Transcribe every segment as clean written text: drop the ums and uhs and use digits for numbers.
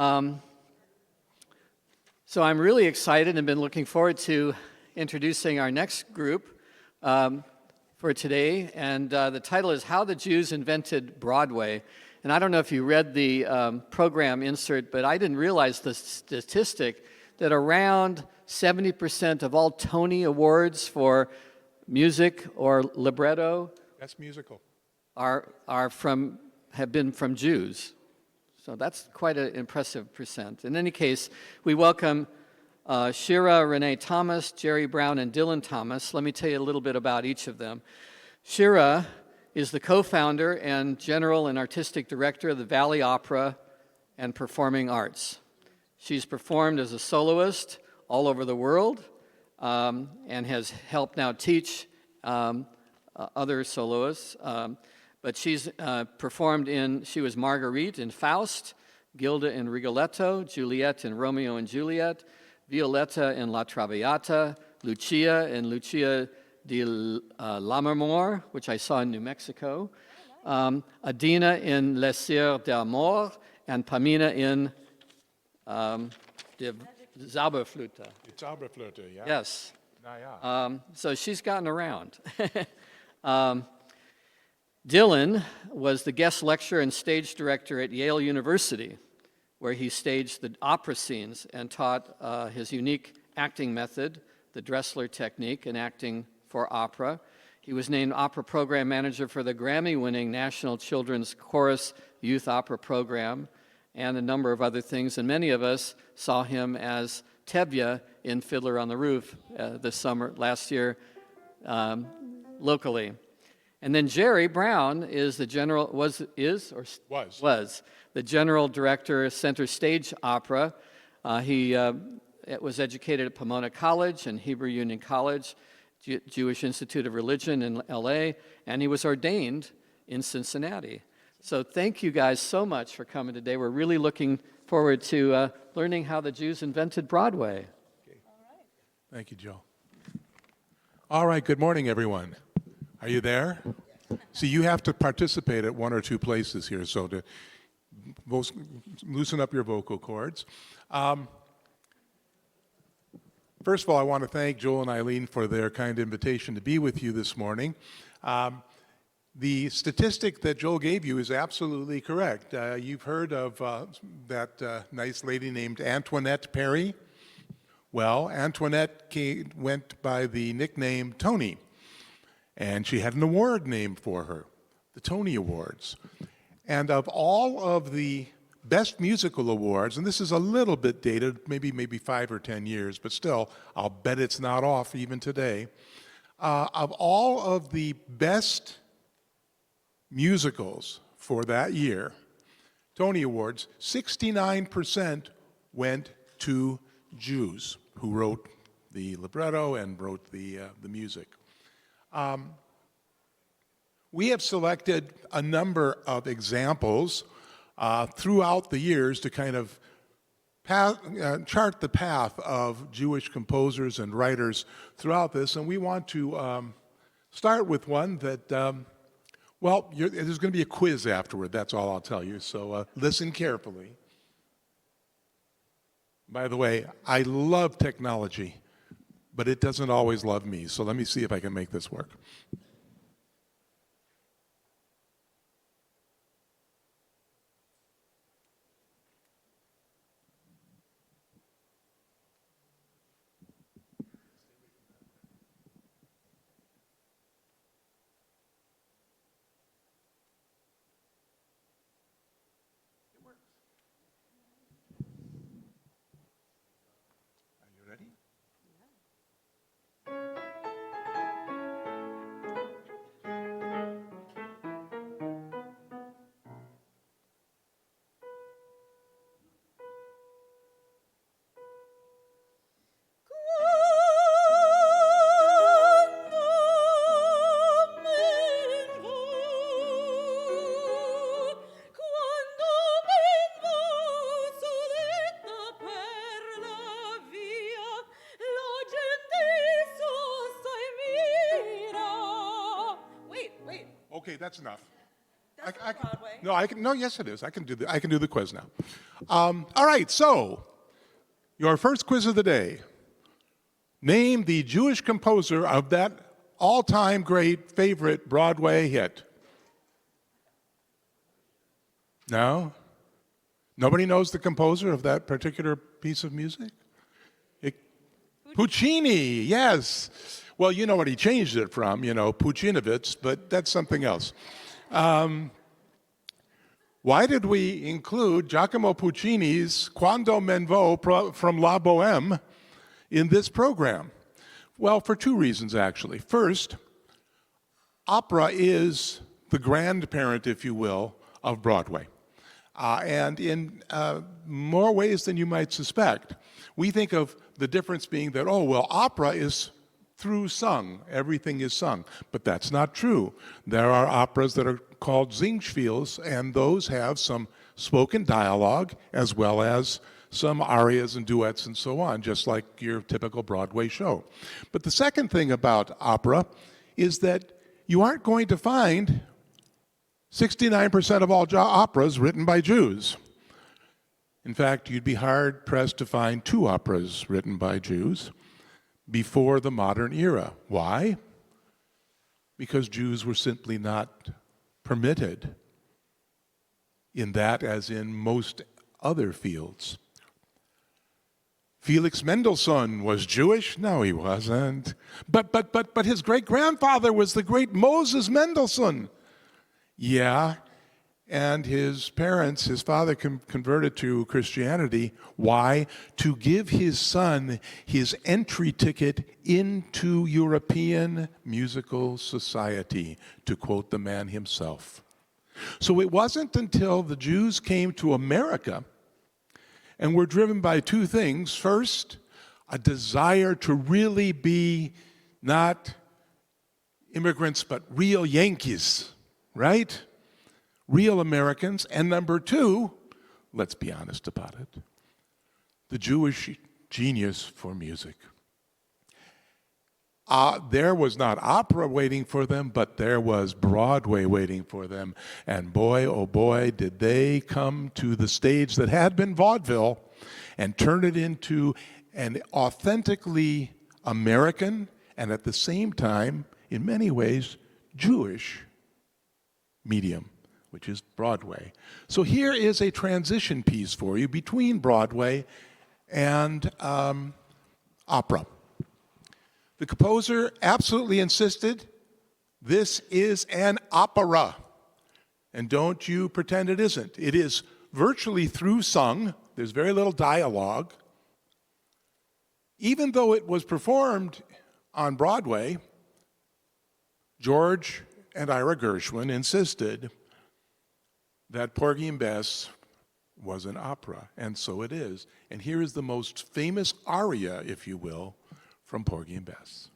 Um, so I'm really excited and been looking forward to introducing our next group for today. And the title is How the Jews Invented Broadway. And I don't know if you read the program insert, but I didn't realize the statistic that around 70% of all Tony Awards for music or libretto That's musical. have been from Jews. So that's quite an impressive percent. In any case, we welcome Shira Renee Thomas, Jerry Brown, and Dylan Thomas. Let me tell you a little bit about each of them. Shira is the co-founder and general and artistic director of the Valley Opera and Performing Arts. She's performed as a soloist all over the world and has helped now teach other soloists. But she's performed she was Marguerite in Faust, Gilda in Rigoletto, Juliet in Romeo and Juliet, Violetta in La Traviata, Lucia in Lucia di Lammermoor, which I saw in New Mexico, Adina in Les Sœurs d'Amour, and Pamina in the Zauberflöte. Die Zauberflöte, yeah. Yes. Ja. So she's gotten around. Dylan was the guest lecturer and stage director at Yale University, where he staged the opera scenes and taught his unique acting method, the Dressler technique, in acting for opera. He was named opera program manager for the Grammy-winning National Children's Chorus Youth Opera Program and a number of other things. And many of us saw him as Tevye in Fiddler on the Roof last year, locally. And then Jerry Brown is the was the general director of Center Stage Opera. He was educated at Pomona College and Hebrew Union College, Jewish Institute of Religion in LA, and he was ordained in Cincinnati. So thank you guys so much for coming today. We're really looking forward to learning how the Jews invented Broadway. Okay. All right. Thank you, Joe. All right, good morning, everyone. Are you there? See, you have to participate at one or two places here, so to loosen up your vocal cords. First of all, I want to thank Joel and Eileen for their kind invitation to be with you this morning. The statistic that Joel gave you is absolutely correct. You've heard of that nice lady named Antoinette Perry. Well, Antoinette went by the nickname Tony, and she had an award named for her, the Tony Awards. And of all of the Best Musical Awards, and this is a little bit dated, maybe 5 or 10 years, but still, I'll bet it's not off even today. Of all of the best musicals for that year, Tony Awards, 69% went to Jews who wrote the libretto and wrote the music. We have selected a number of examples throughout the years to kind of chart the path of Jewish composers and writers throughout this, and we want to start with one that, there's going to be a quiz afterward, that's all I'll tell you, so listen carefully. By the way, I love technology, but it doesn't always love me, so let me see if I can make this work. Okay, that's enough. Broadway. No, I can. No, yes, it is. I can do the quiz now. All right. So, your first quiz of the day. Name the Jewish composer of that all-time great favorite Broadway hit. No? Nobody knows the composer of that particular piece of music? Puccini, yes. Well, you know what he changed it from, Puccinovitz, but that's something else. Why did we include Giacomo Puccini's Quando men vo from La Bohème in this program? Well, for two reasons, actually. First, opera is the grandparent, if you will, of Broadway. And in more ways than you might suspect. We think of the difference being that, opera is through sung. Everything is sung. But that's not true. There are operas that are called Singspiels, and those have some spoken dialogue as well as some arias and duets and so on, just like your typical Broadway show. But the second thing about opera is that you aren't going to find 69% of all operas written by Jews. In fact, you'd be hard-pressed to find 2 operas written by Jews before the modern era. Why? Because Jews were simply not permitted in that as in most other fields. Felix Mendelssohn was Jewish? No, he wasn't. But his great-grandfather was the great Moses Mendelssohn. Yeah, and his parents, his father converted to Christianity. Why? To give his son his entry ticket into European musical society, to quote the man himself. So it wasn't until the Jews came to America and were driven by 2 things. First, a desire to really be not immigrants, but real Yankees, right? Real Americans. And number 2, let's be honest about it, the Jewish genius for music. There was not opera waiting for them, but there was Broadway waiting for them. And boy, oh boy, did they come to the stage that had been vaudeville and turn it into an authentically American and at the same time, in many ways, Jewish medium, which is Broadway. So here is a transition piece for you between Broadway and opera. The composer absolutely insisted, this is an opera. And don't you pretend it isn't. It is virtually through sung. There's very little dialogue. Even though it was performed on Broadway, George and Ira Gershwin insisted that Porgy and Bess was an opera, and so it is. And here is the most famous aria, if you will, from Porgy and Bess.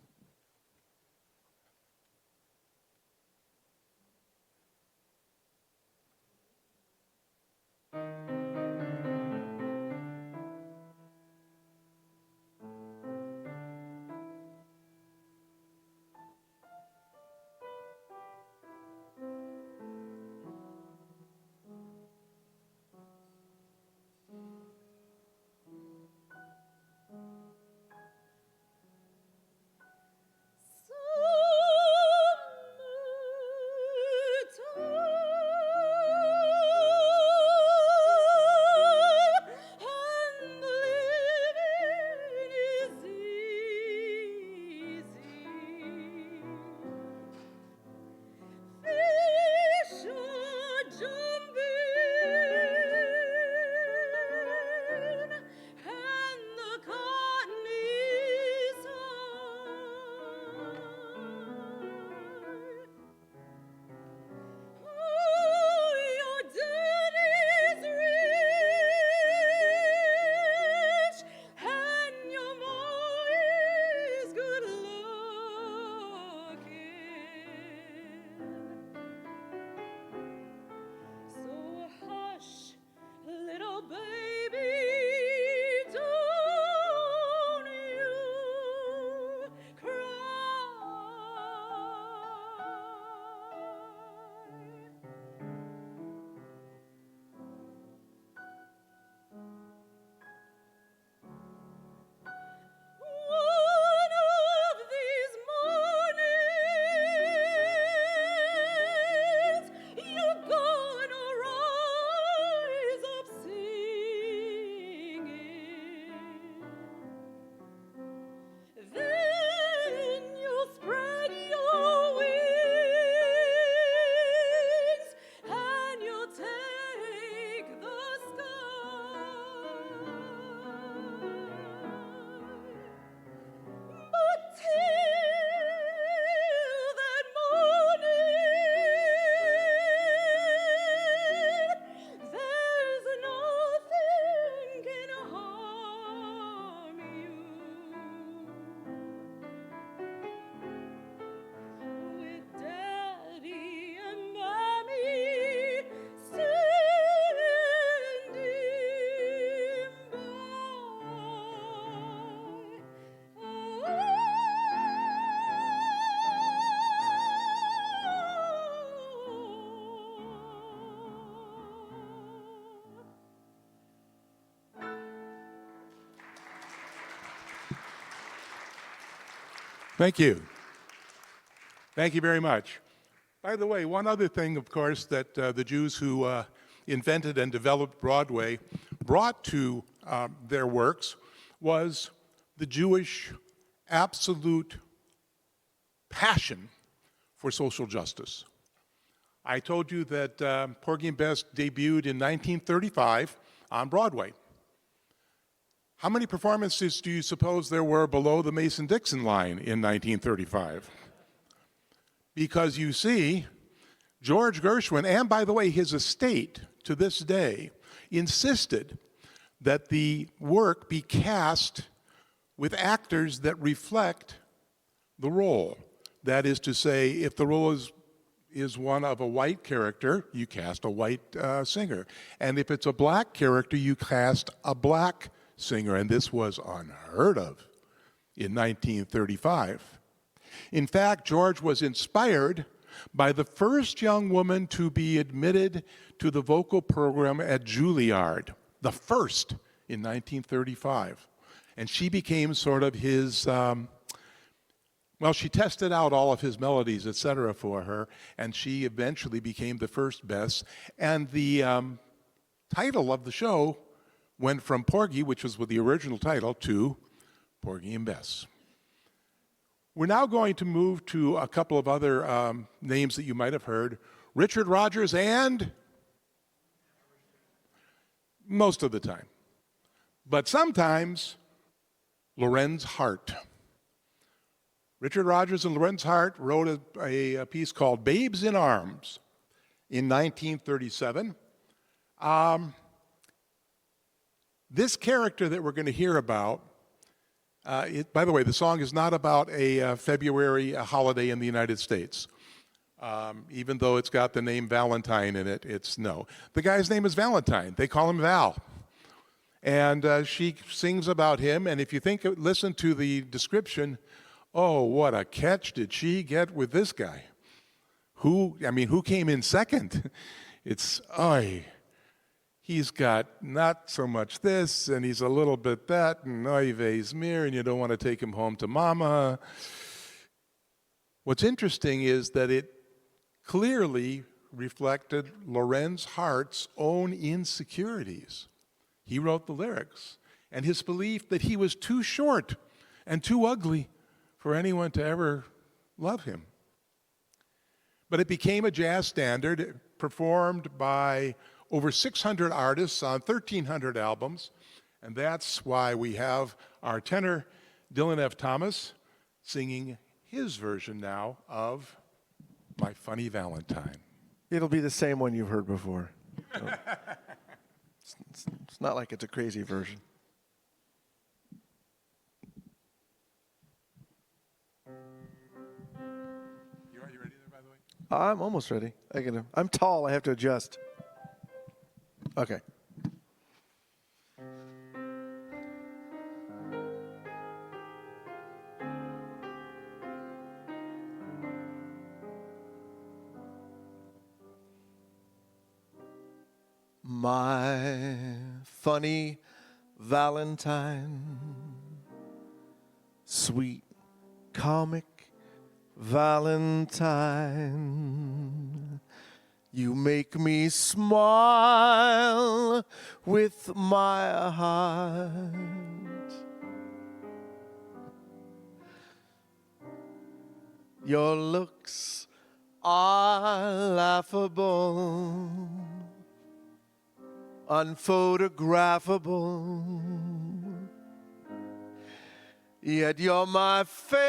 Thank you. Thank you very much. By the way, one other thing, of course, that the Jews who invented and developed Broadway brought to their works was the Jewish absolute passion for social justice. I told you that Porgy and Bess debuted in 1935 on Broadway. How many performances do you suppose there were below the Mason-Dixon line in 1935? Because you see, George Gershwin, and by the way, his estate to this day, insisted that the work be cast with actors that reflect the role. That is to say, if the role is one of a white character, you cast a white singer. And if it's a black character, you cast a black singer. And this was unheard of in 1935. In fact, George was inspired by the first young woman to be admitted to the vocal program at Juilliard, the first in 1935. And she became sort of his, she tested out all of his melodies, etc., for her, and she eventually became the first Bess. And the title of the show went from Porgy, which was with the original title, to Porgy and Bess. We're now going to move to a couple of other names that you might have heard. Richard Rodgers and most of the time. But sometimes Lorenz Hart. Richard Rodgers and Lorenz Hart wrote a piece called Babes in Arms in 1937. This character that we're going to hear about, by the way, the song is not about a February holiday in the United States. Even though it's got the name Valentine in it, it's no. The guy's name is Valentine. They call him Val. And she sings about him, and if you listen to the description, oh, what a catch did she get with this guy? Who came in second? It's, he's got not so much this, and he's a little bit that, and oy vey's mir, and you don't want to take him home to mama. What's interesting is that it clearly reflected Lorenz Hart's own insecurities. He wrote the lyrics, and his belief that he was too short and too ugly for anyone to ever love him. But it became a jazz standard, performed by over 600 artists on 1,300 albums, and that's why we have our tenor, Dylan F. Thomas, singing his version now of My Funny Valentine. It'll be the same one you've heard before. So it's not like it's a crazy version. You ready there, by the way? I'm almost ready. I'm tall. I have to adjust. Okay. My funny Valentine, sweet comic Valentine, you make me smile with my heart. Your looks are laughable, unphotographable, yet you're my favorite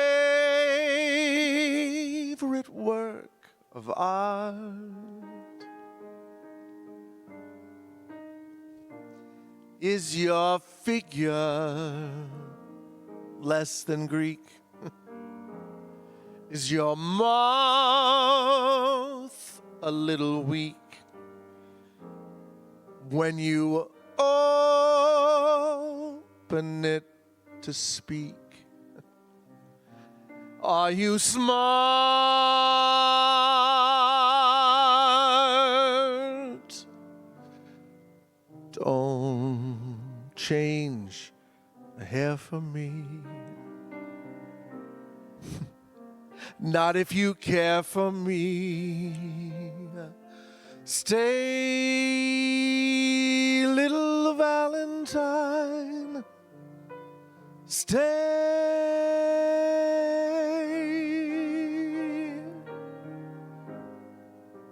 work of art. Is your figure less than Greek? Is your mouth a little weak when you open it to speak? Are you smart? Don't change a hair for me. Not if you care for me. Stay, little Valentine. Stay.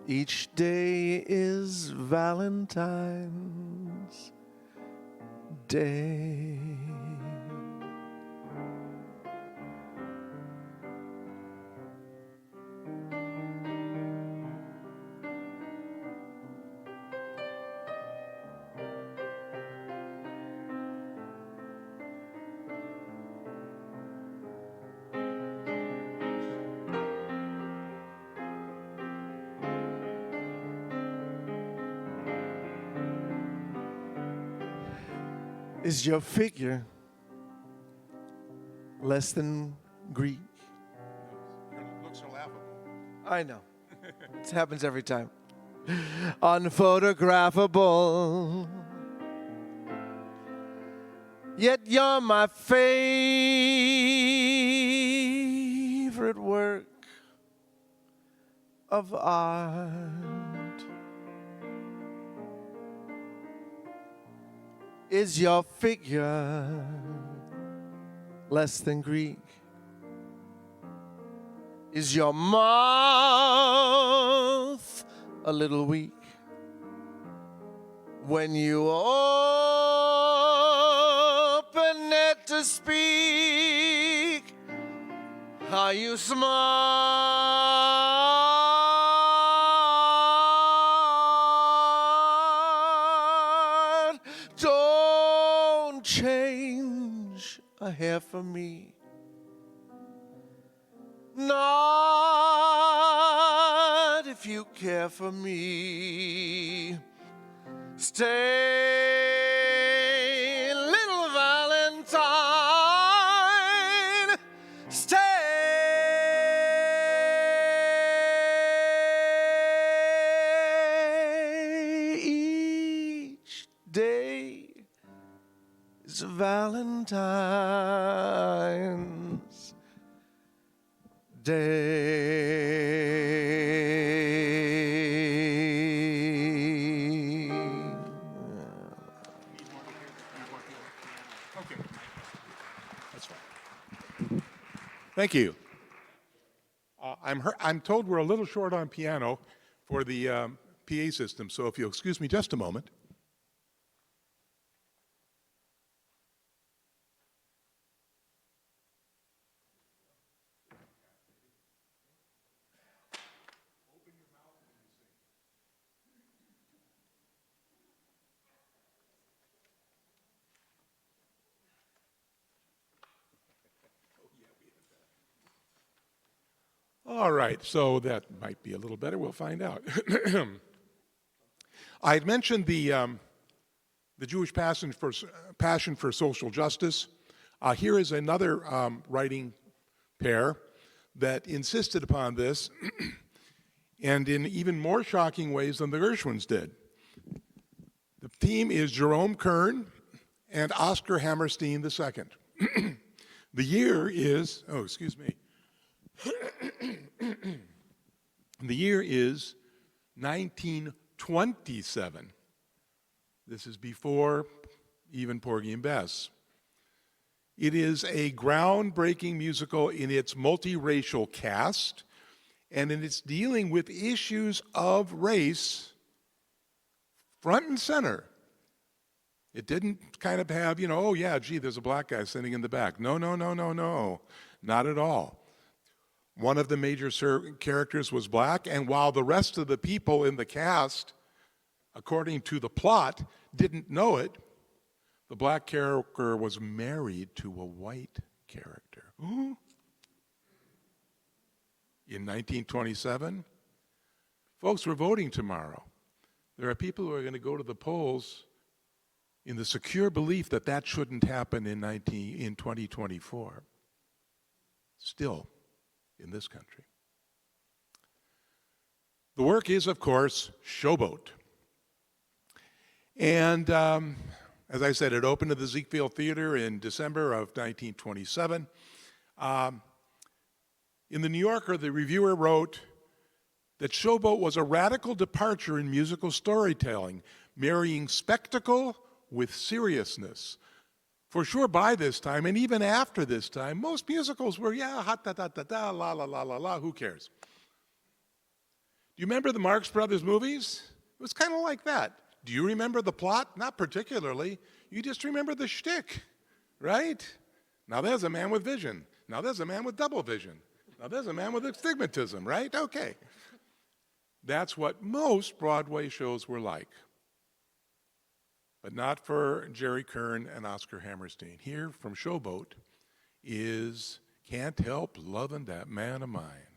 Each day is Valentine's Day. Is your figure less than Greek? Your looks are laughable. I know. It happens every time. Unphotographable. Yet you're my favorite work of art. Is your figure less than Greek? Is your mouth a little weak? When you open it to speak, how you smile. Don't change a hair for me. Not if you care for me. Stay, little Valentine. Stay. Each day is Valentine's Day. Okay. That's fine. Thank you. I'm told we're a little short on piano for the PA system, so if you'll excuse me just a moment. All right, so that might be a little better. We'll find out. I had mentioned the Jewish passion for social justice. Here is another writing pair that insisted upon this, and in even more shocking ways than the Gershwins did. The theme is Jerome Kern and Oscar Hammerstein II. The year is, oh, excuse me. The year is 1927. This is before even Porgy and Bess. It is a groundbreaking musical in its multiracial cast and in its dealing with issues of race front and center. It didn't kind of have, oh yeah, gee, there's a black guy sitting in the back. No, not at all. One of the major characters was black, and while the rest of the people in the cast, according to the plot, didn't know it, the black character was married to a white character. In 1927, folks, we're voting tomorrow. There are people who are going to go to the polls in the secure belief that that shouldn't happen in 2024. Still, in this country. The work is, of course, Showboat. And as I said, it opened at the Ziegfeld Theater in December of 1927. In the New Yorker, the reviewer wrote that Showboat was a radical departure in musical storytelling, marrying spectacle with seriousness. For sure, by this time, and even after this time, most musicals were, yeah, hot, da, da, da, da, la, la, la, la, la, who cares? Do you remember the Marx Brothers movies? It was kind of like that. Do you remember the plot? Not particularly. You just remember the shtick, right? Now there's a man with vision. Now there's a man with double vision. Now there's a man with astigmatism, right? Okay. That's what most Broadway shows were like. But not for Jerry Kern and Oscar Hammerstein. Here from Showboat is Can't Help Lovin' That Man of Mine.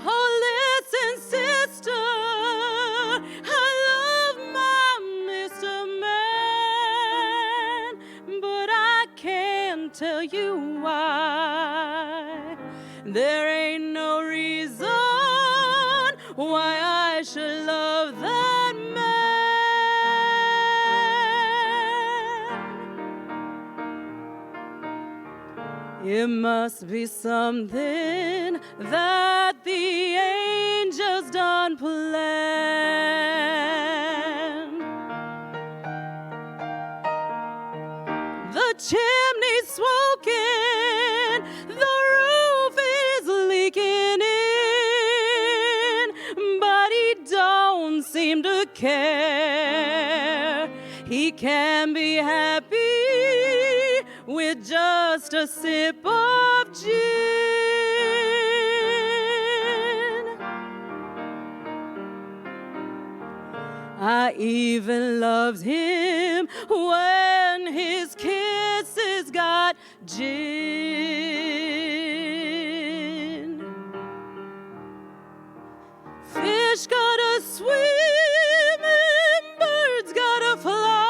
Oh, listen, sister, I love my Mr. Man, but I can't tell you why. There ain't no reason why I should love that man. It must be something that the angels done planned. The chimney's smoking, the roof is leaking in, but he don't seem to care. He can be happy with just a sip of gin. I even loved him when his kisses got gin. Fish gotta swim and birds gotta fly.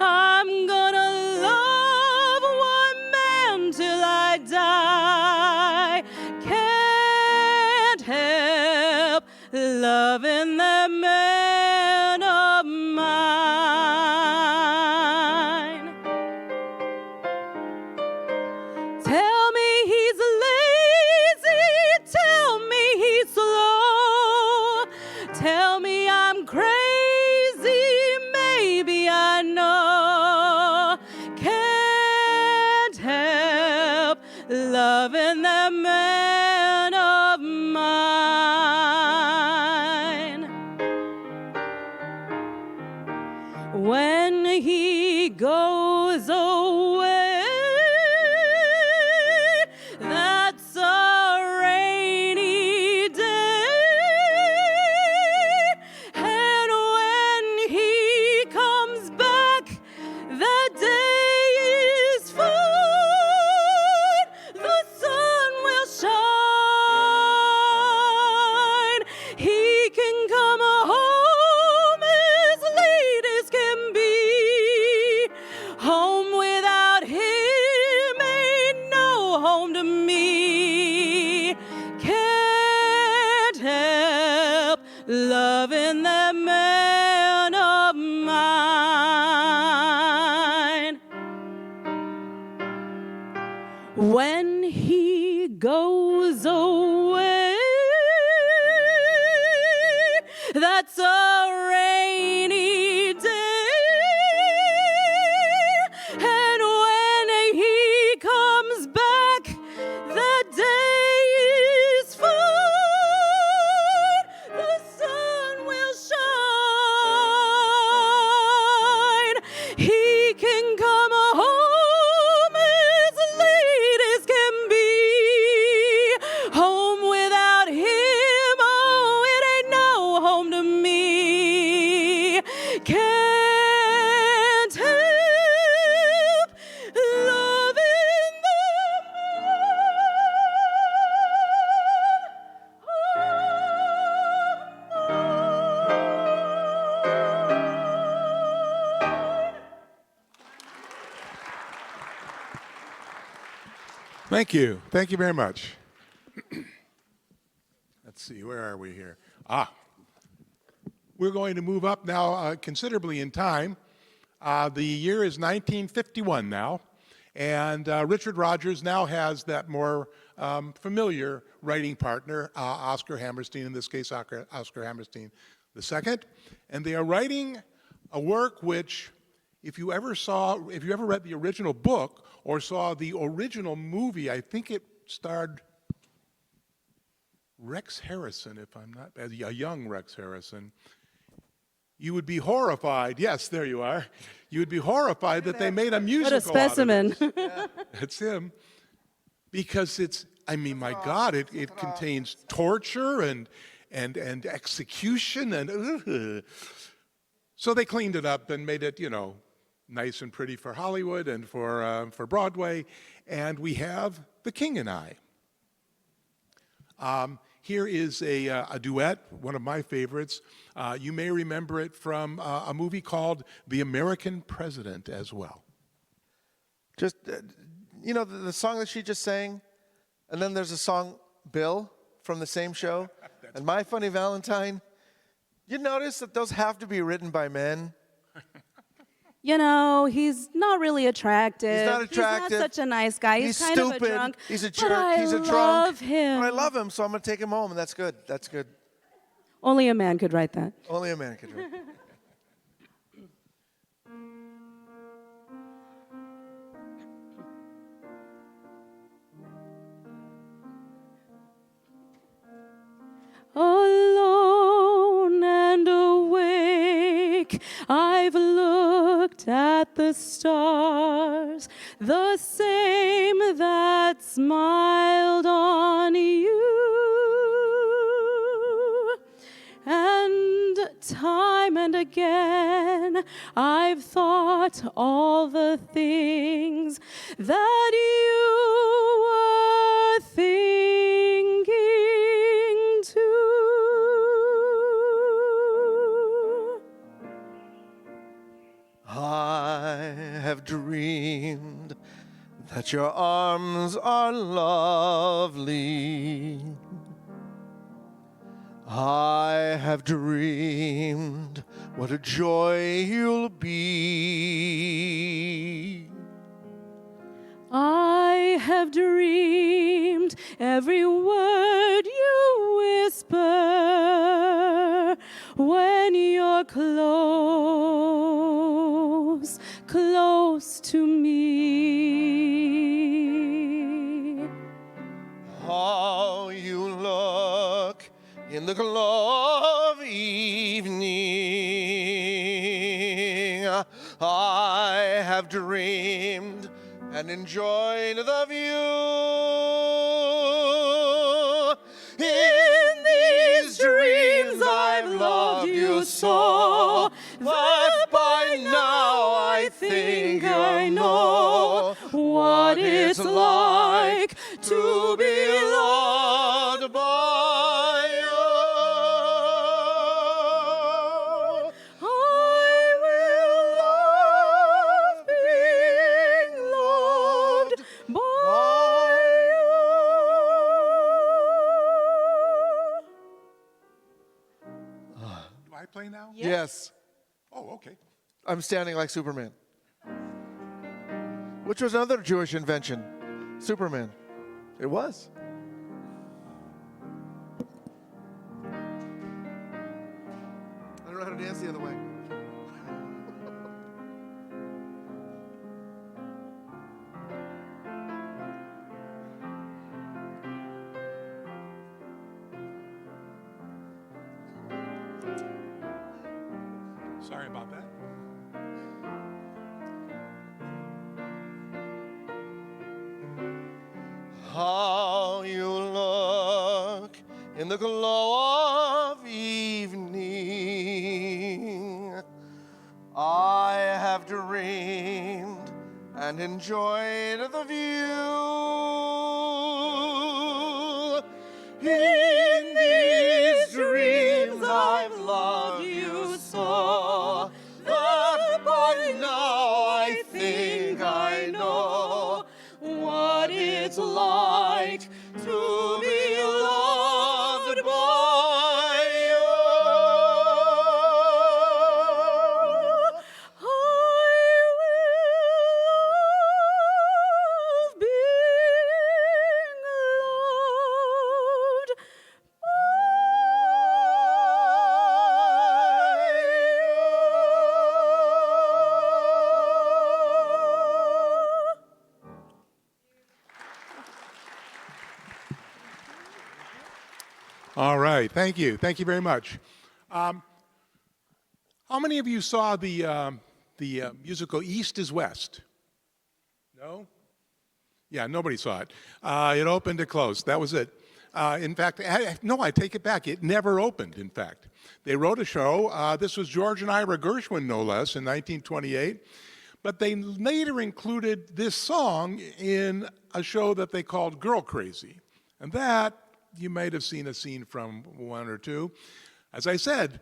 I'm gonna love one man till I die. Can't help loving that man of mine. Tell me he's lazy, tell me he's slow, tell me I'm crazy, maybe I know. Can't help loving that man of mine. When he goes away, that's a rainy day. And when he comes back, the day is fine. The sun will shine. He can come home as late as can be. Home without him ain't no home to me. Can't help loving that man of mine. When he goes away, that's a rainy day. And when he comes back, the day is fine. The sun will shine. He can come home as late as can be. Home without him, oh, it ain't no home to me. Can't help loving the Thank you. Thank you very much. Let's see, where are we here? We're going to move up now considerably in time. The year is 1951 now, and Richard Rodgers now has that more familiar writing partner, Oscar Hammerstein, in this case, Oscar Hammerstein II. And they are writing a work which, if you ever read the original book or saw the original movie, I think it starred Rex Harrison, if I'm not, a young Rex Harrison. You would be horrified. Yes, there you are. You would be horrified that they made a musical. What a specimen. Out of it. That's him. Because it's, I mean, my God, it contains torture and execution and so they cleaned it up and made it, you know, nice and pretty for Hollywood and for Broadway. And we have The King and I. Here is a duet, one of my favorites. You may remember it from a movie called The American President as well. Just, you know, the song that she just sang, and then there's a song, Bill, from the same show, and My Funny Valentine. You notice that those have to be written by men? You know, he's not really attractive. He's not attractive. He's not such a nice guy. He's kind stupid. of a drunk. He's a but jerk. He's a drunk. I love him. But I love him, so I'm going to take him home, and that's good. That's good. Only a man could write that. Only a man can do it. Alone and awake, I've looked at the stars, the same that smiled on you. And time and again, I've thought all the things that you were thinking too. I have dreamed that your arms are lovely. I have dreamed what a joy you'll be. I have dreamed every word you whisper when you're close, close to me. How you look in the glow of evening. I have dreamed and enjoyed the view. In these dreams I've loved you so that by now I think I know what it's like to be loved by you. I will love being loved by you. Do I play now? Yes. Oh, okay. I'm standing like Superman. Which was another Jewish invention. Superman. It was. I don't know how to dance the other way. Sorry about that. How you look in the glow of evening. I have dreamed and enjoyed the view. In these dreams I've loved you so that by now I think I know what it's like to be loved by you. All right, thank you. Thank you very much. How many of you saw the musical East is West? No? Yeah, nobody saw it. It opened, it closed. That was it. In fact, no, I take it back. It never opened, in fact. They wrote a show. This was George and Ira Gershwin, no less, in 1928. But they later included this song in a show that they called Girl Crazy. And that, you might have seen a scene from one or two. As I said,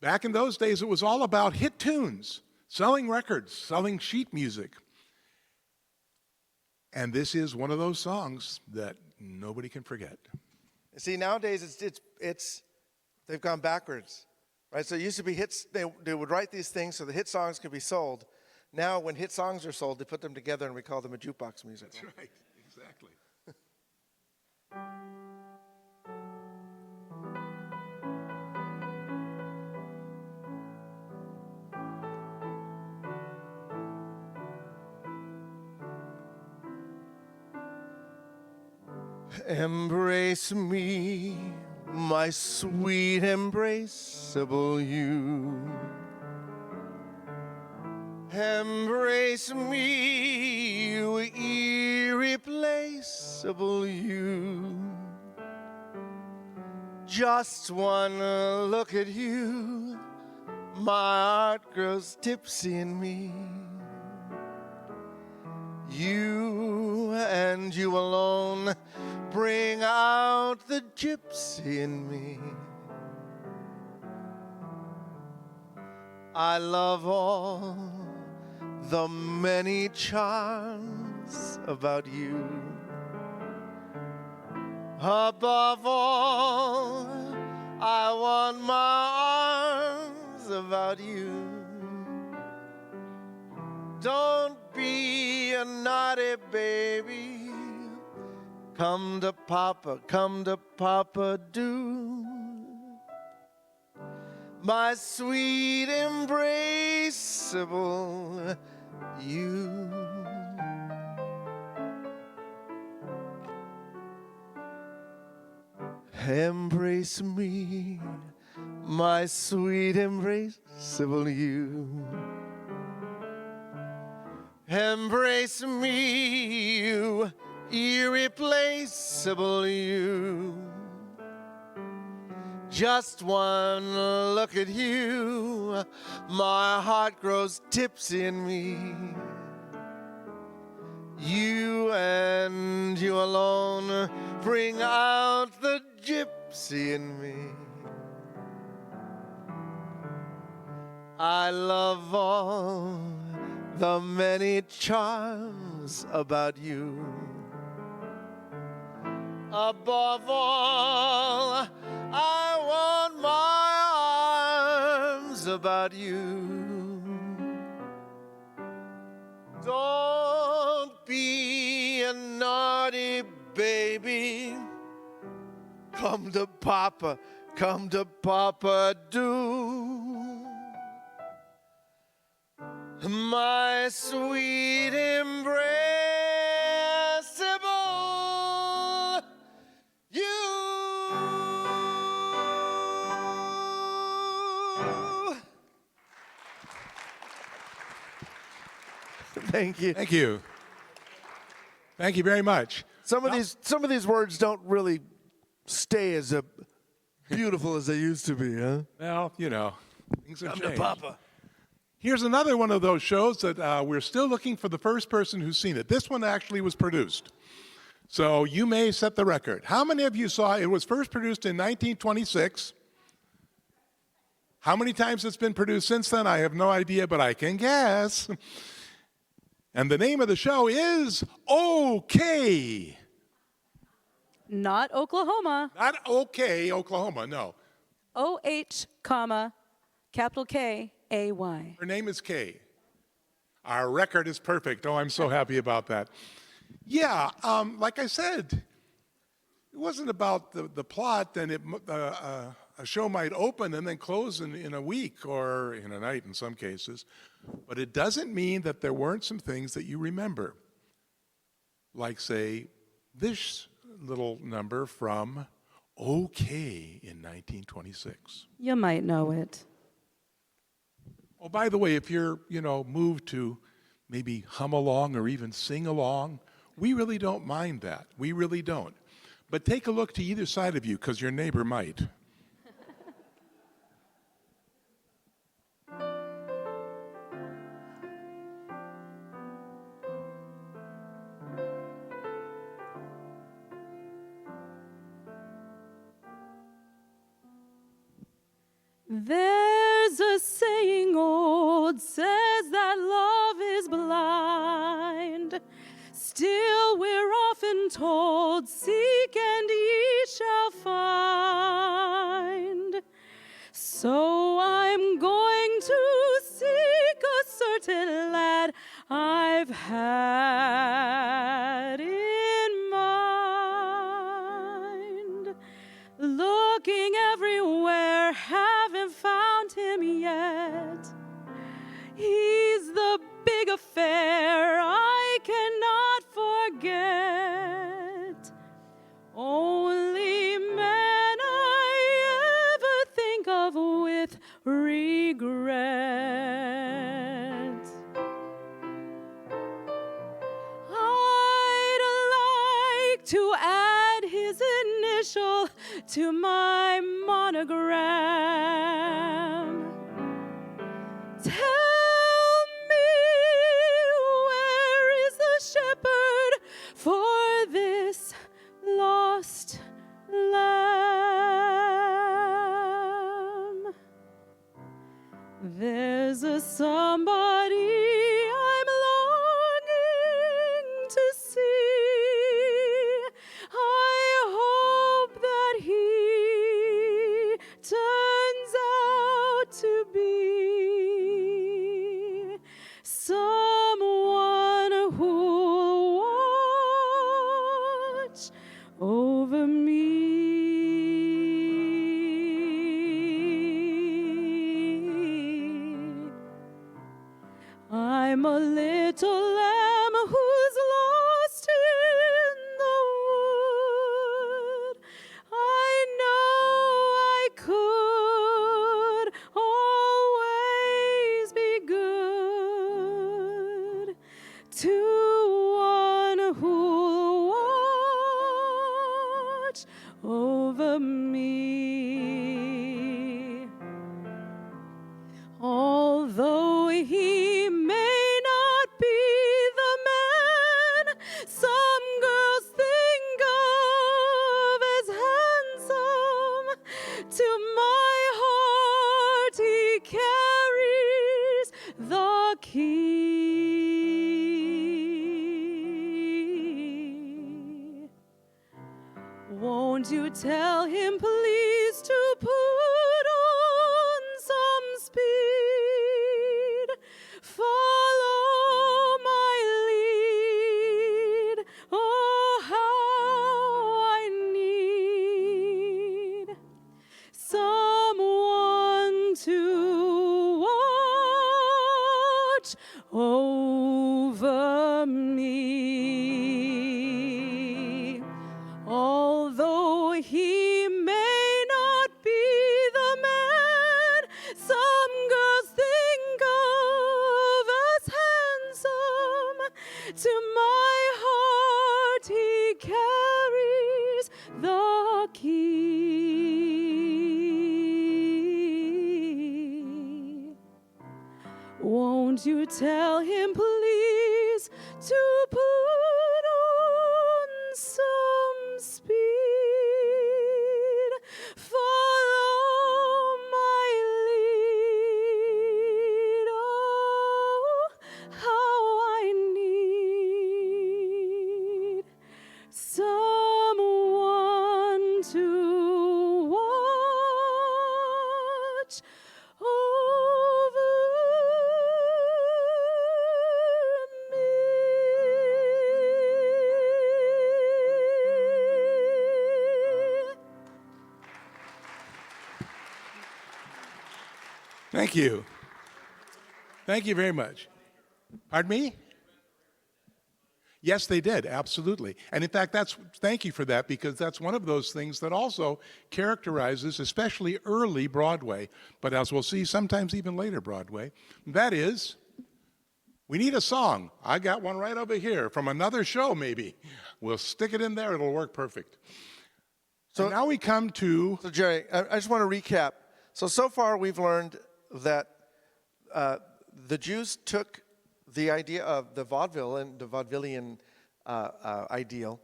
back in those days, it was all about hit tunes, selling records, selling sheet music. And this is one of those songs that nobody can forget. See, nowadays they've gone backwards, right? So it used to be hits. They would write these things so the hit songs could be sold. Now, when hit songs are sold, they put them together and we call them a jukebox musical. That's right, exactly. Embrace me, my sweet embraceable you. Embrace me, you irreplaceable you. Just one look at you, my heart grows tipsy in me. You and you alone bring out the gypsy in me. I love all the many charms about you. Above all, I want my arms about you. Don't be a naughty baby. Come to Papa, do. My sweet embraceable you. Embrace me, my sweet embraceable you. Embrace me, you irreplaceable you. Just one look at you, my heart grows tipsy in me. You and you alone bring out the gypsy in me. I love all the many charms about you. Above all, I want my arms about you. Don't be a naughty baby. Come to Papa, do. My sweet embraceable you. Thank you. Thank you. Thank you very much. Some of these words don't really stay as beautiful as they used to be, huh? Well, you know, things have Come changed. to Papa. Here's another one of those shows that we're still looking for the first person who's seen it. This one actually was produced. So you may set the record. How many of you saw it? Was first produced in 1926. How many times it's been produced since then, I have no idea, but I can guess. And the name of the show is OK. Not Oklahoma. Not OK, Oklahoma, no. O-H, comma, capital K-A-Y. Her name is Kay. Our record is perfect. Oh, I'm so happy about that. Yeah, like I said, it wasn't about the plot, and a show might open and then close in a week or in a night in some cases. But it doesn't mean that there weren't some things that you remember. Like, say, this little number from okay in 1926. You might know it. Oh, by the way, if you're, moved to maybe hum along or even sing along, we really don't mind that. We really don't. But take a look to either side of you, because your neighbor might. There's a saying old says that love is blind. Still we're often told, seek and ye shall find. So I'm going to seek a certain lad I've had in mind. Looking everywhere, haven't found him yet. He's the big affair I cannot forget. Only man I ever think of with regret. I'd like to add his initial to my monogram. Tell me, where is the shepherd for this lost lamb? There's a somebody I'm longing to see. I hope that he turns out to be someone who'll watch over me. I'm a little lamb who's lost in the wood. I know I could always be good to one who'll watch over me. Although he may not be the man some girls think of as handsome, to my heart he carries the key. Won't you tell him, please, to put on some speed? Follow my lead. Oh, how I need someone to watch over me. Although he may not be the man some girls think of as handsome, to my heart he carries the key. Won't you tell him, please, to put on some speed? Follow my lead. Oh, how I need someone to watch over me. Thank you. Thank you very much. Pardon me? Yes, they did, absolutely. And in fact, thank you for that, because that's one of those things that also characterizes especially early Broadway, but as we'll see, sometimes even later Broadway. That is, we need a song. I got one right over here from another show, maybe. We'll stick it in there, it'll work perfect. So now we come to... So Jerry, I just want to recap. So far we've learned that the Jews took the idea of the vaudeville and the vaudevillian ideal,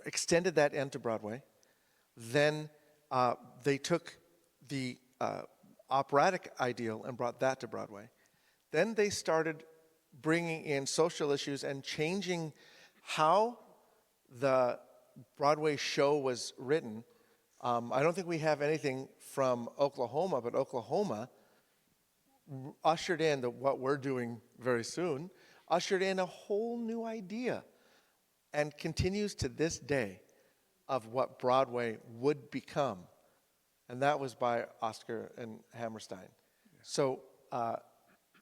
extended that into Broadway. Then they took the operatic ideal and brought that to Broadway. Then they started bringing in social issues and changing how the Broadway show was written. I don't think we have anything from Oklahoma, but Oklahoma ushered in what we're doing very soon, ushered in a whole new idea and continues to this day of what Broadway would become. And that was by Oscar and Hammerstein. Yeah. So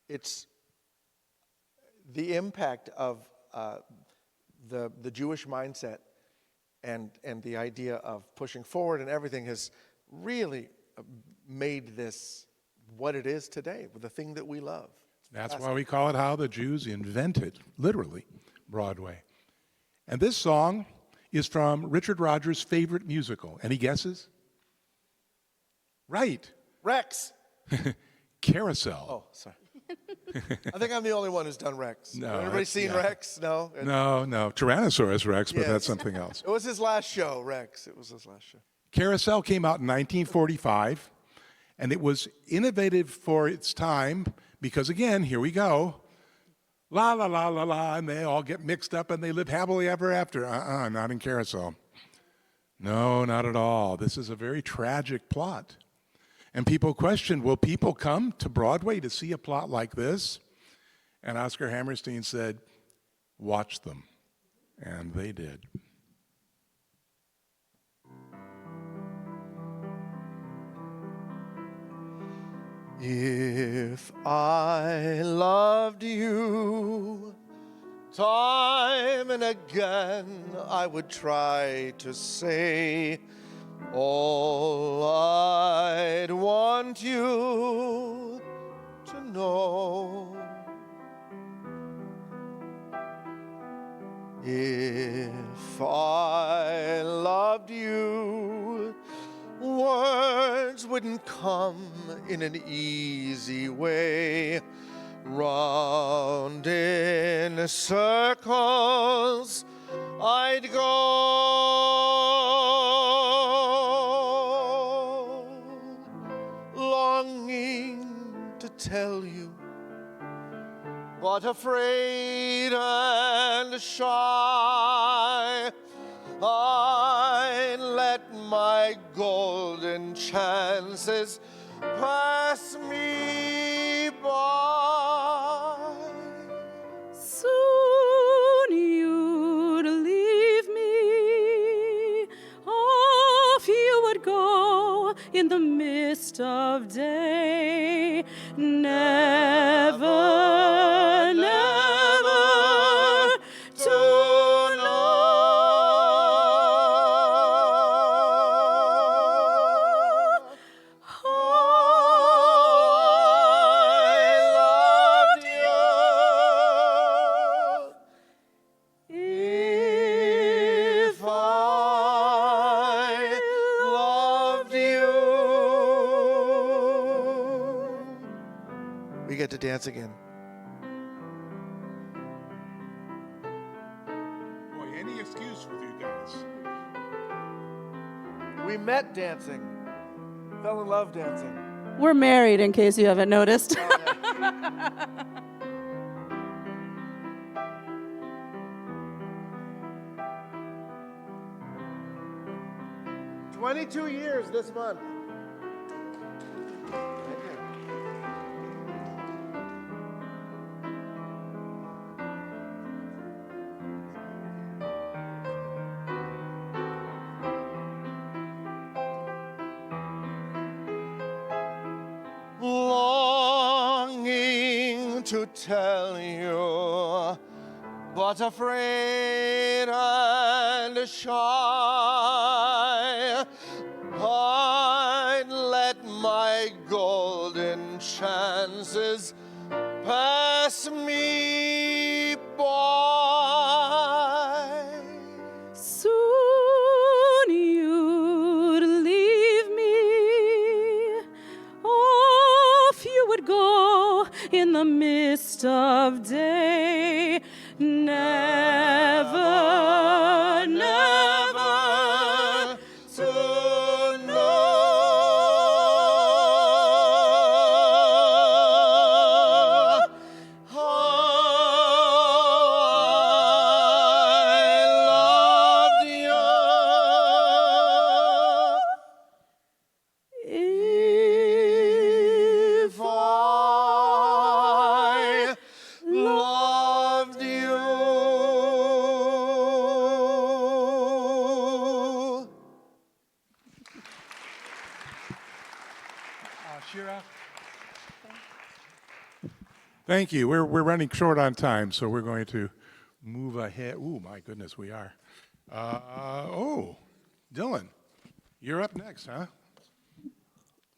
it's the impact of the Jewish mindset and the idea of pushing forward and everything has really made this what it is today, the thing that we love. That's why we call it how the Jews invented, literally, Broadway. And this song is from Richard Rodgers' favorite musical. Any guesses? Right. Rex. Carousel. Oh, sorry. I think I'm the only one who's done Rex. No. Everybody seen Rex? No? No. Tyrannosaurus Rex, but Yes. that's something else. It was his last show, Rex. It was his last show. Carousel came out in 1945, and it was innovative for its time because, again, here we go. La, la, la, la, la, and they all get mixed up and they live happily ever after. Not in Carousel. No, not at all. This is a very tragic plot. And people question, will people come to Broadway to see a plot like this? And Oscar Hammerstein said, watch them. And they did. If I loved you, time and again I would try to say all I'd want you to know. If I loved you, words wouldn't come in an easy way. Round in circles I'd go, longing to tell you, but afraid and shy. I let my golden chances pass me by. Soon you'd leave me, off you would go in the mist of day. Never, never to know. We get to dance again. Boy, any excuse with you guys. We met dancing, fell in love dancing. We're married, in case you haven't noticed. 22 years this month. Longing to tell you, but afraid and shy. I'd let my golden chances pass me by. Soon you'd leave me, off you would go in the mist of day. Never, never to know how I loved you. If I loved you. Shira. Thank you. We're running short on time, so we're going to move ahead. Oh, my goodness, we are. Dylan, you're up next, huh?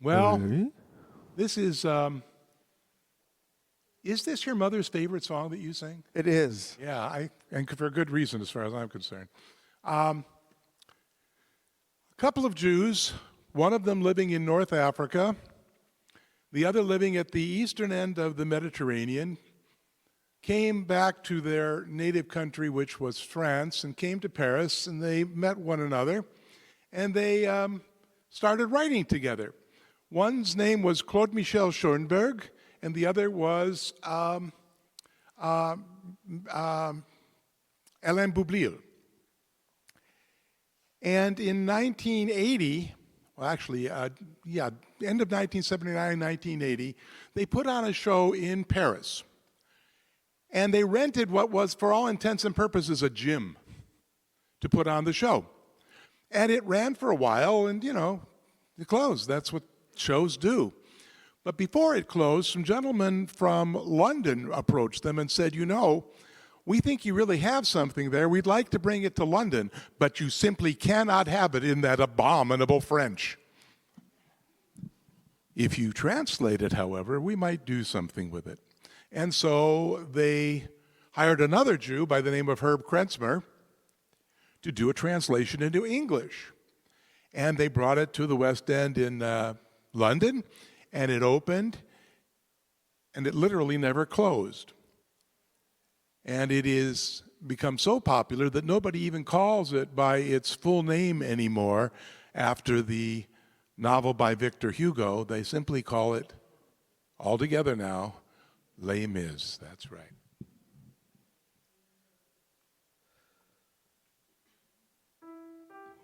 Well, this is this your mother's favorite song that you sing? It is. Yeah, and for good reason as far as I'm concerned. A couple of Jews, one of them living in North Africa, the other living at the eastern end of the Mediterranean, came back to their native country, which was France, and came to Paris, and they met one another, and they started writing together. One's name was Claude Michel Schoenberg, and the other was Hélène Boublil. And in 1980, well, actually, end of 1979, 1980, they put on a show in Paris. And they rented what was, for all intents and purposes, a gym to put on the show. And it ran for a while, and, it closed. That's what shows do. But before it closed, some gentlemen from London approached them and said, we think you really have something there. We'd like to bring it to London, but you simply cannot have it in that abominable French. If you translate it, however, we might do something with it. And so they hired another Jew by the name of Herb Krenzmer to do a translation into English. And they brought it to the West End in London, and it opened, and it literally never closed. And it is become so popular that nobody even calls it by its full name anymore after the novel by Victor Hugo. They simply call it, altogether now, Les Mis. That's right.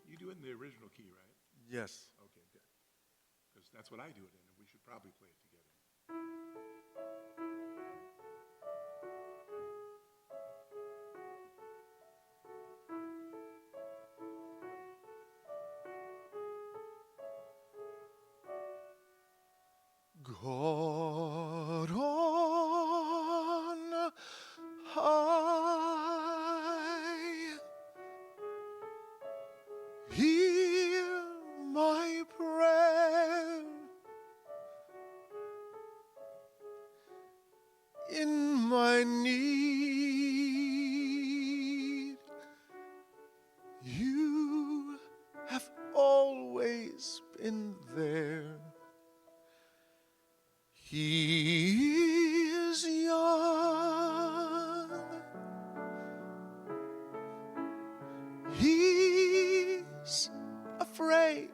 You do it in the original key, right? Yes. Okay, good. Because that's what I do it in, and we should probably play it together. God on high, hear my prayer. In my need, you have always been there. He is young, he's afraid.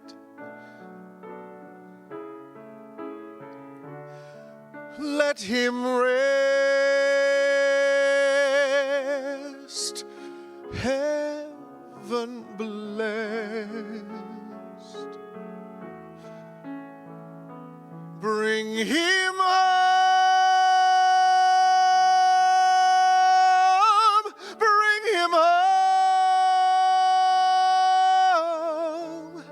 Let him rest, heaven blessed. Bring him home, bring him home,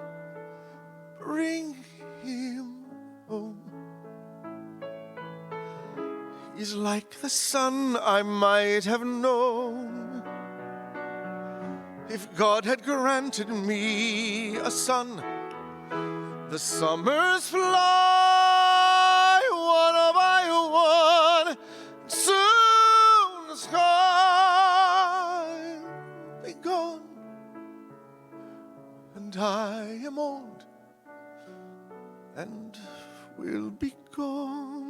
bring him home. He's like the son I might have known, if God had granted me a son, the summers fly one by one, soon the sky be gone, and I am old and will be gone.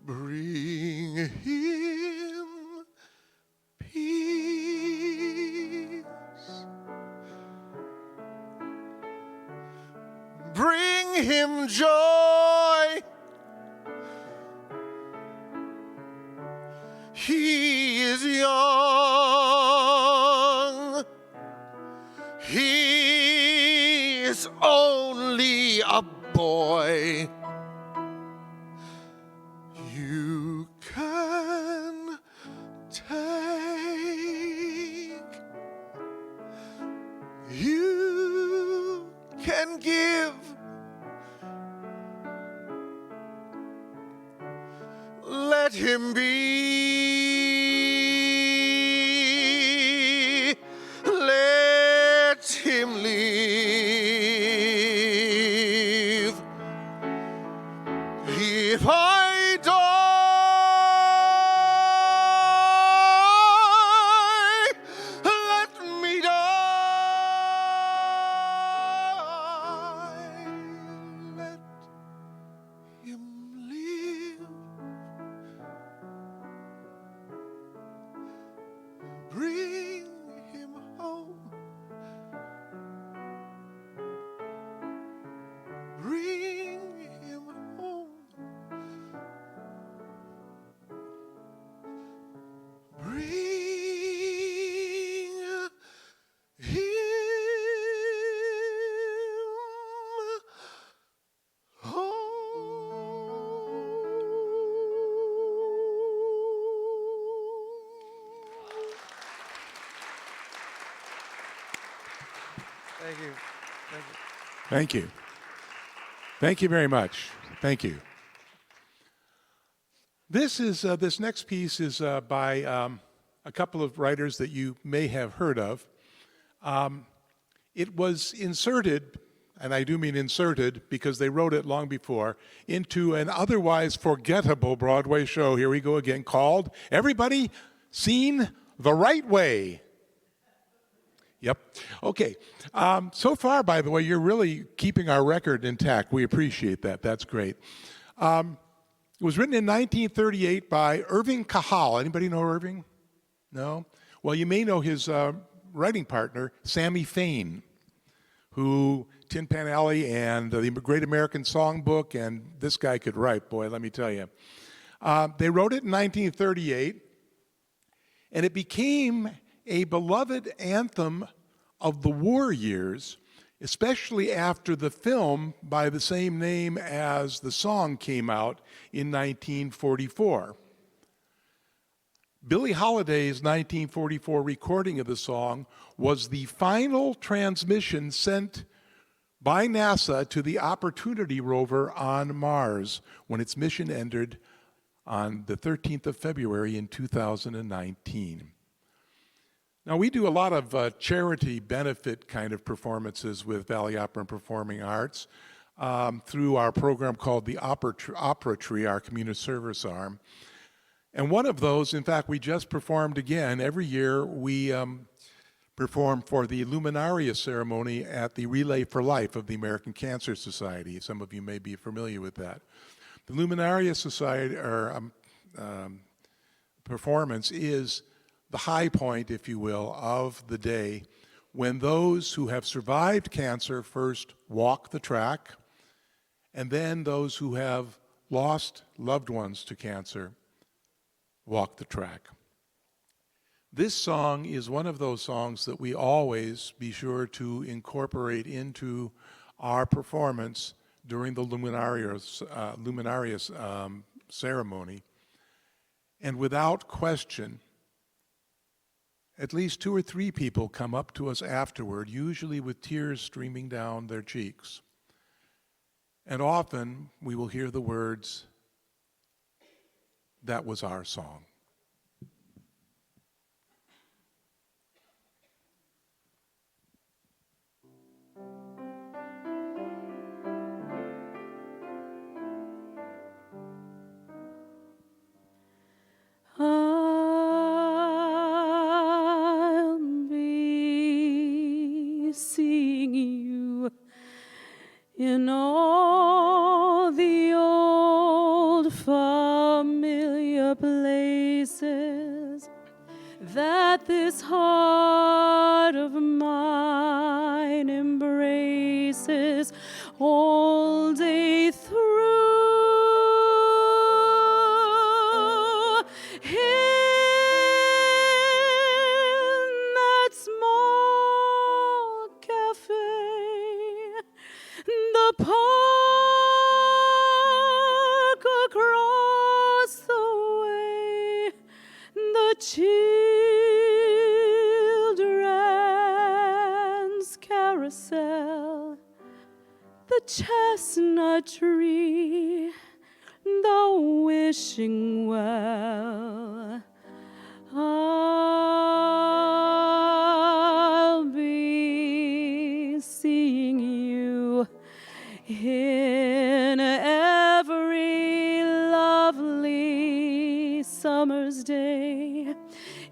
Bring him peace. Bring him joy. He is young. He is only a boy. You can take, you can give, let him be, let him live. If I die, let me die. Let him live. Bring him home. Bring him home. Bring him home. Thank you. Thank you. Thank you. Thank you very much. Thank you. This next piece is by a couple of writers that you may have heard of. It was inserted, and I do mean inserted because they wrote it long before, into an otherwise forgettable Broadway show, here we go again, called Everybody Seen the Right Way. Yep. Okay. So far, by the way, you're really keeping our record intact. We appreciate that. That's great. It was written in 1938 by Irving Kahal. Anybody know Irving? No? Well, you may know his writing partner, Sammy Fain, who Tin Pan Alley and the Great American Songbook, and this guy could write, boy, let me tell you. They wrote it in 1938, and it became a beloved anthem of the war years, especially after the film by the same name as the song came out in 1944. Billie Holiday's 1944 recording of the song was the final transmission sent by NASA to the Opportunity rover on Mars when its mission ended on the 13th of February in 2019. Now, we do a lot of charity benefit kind of performances with Valley Opera and Performing Arts through our program called the Opera Tree, our community service arm. And one of those, in fact, we just performed again. Every year we perform for the Luminaria ceremony at the Relay for Life of the American Cancer Society. Some of you may be familiar with that. The Luminaria Society performance is the high point, if you will, of the day when those who have survived cancer first walk the track, and then those who have lost loved ones to cancer walk the track. This song is one of those songs that we always be sure to incorporate into our performance during the Luminaria's ceremony. And without question, at least 2 or 3 people come up to us afterward, usually with tears streaming down their cheeks. And often we will hear the words, that was our song. I'll be seeing you in all the old familiar places that this heart of mine embraces all day through. In that small cafe, the park across the way, the children's carousel, the chestnut tree, the wishing well. I'll be seeing you in every lovely summer's day,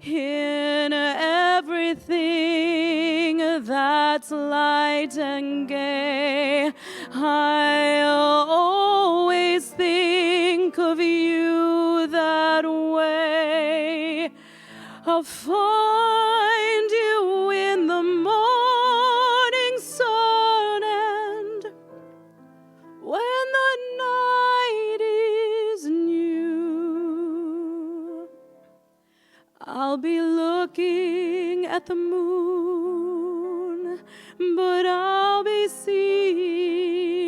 in everything that's light and gay. I'll always think of you that way. I'll find you in the morning sun, and when the night is new, I'll be looking at the moon, but I'll be seeing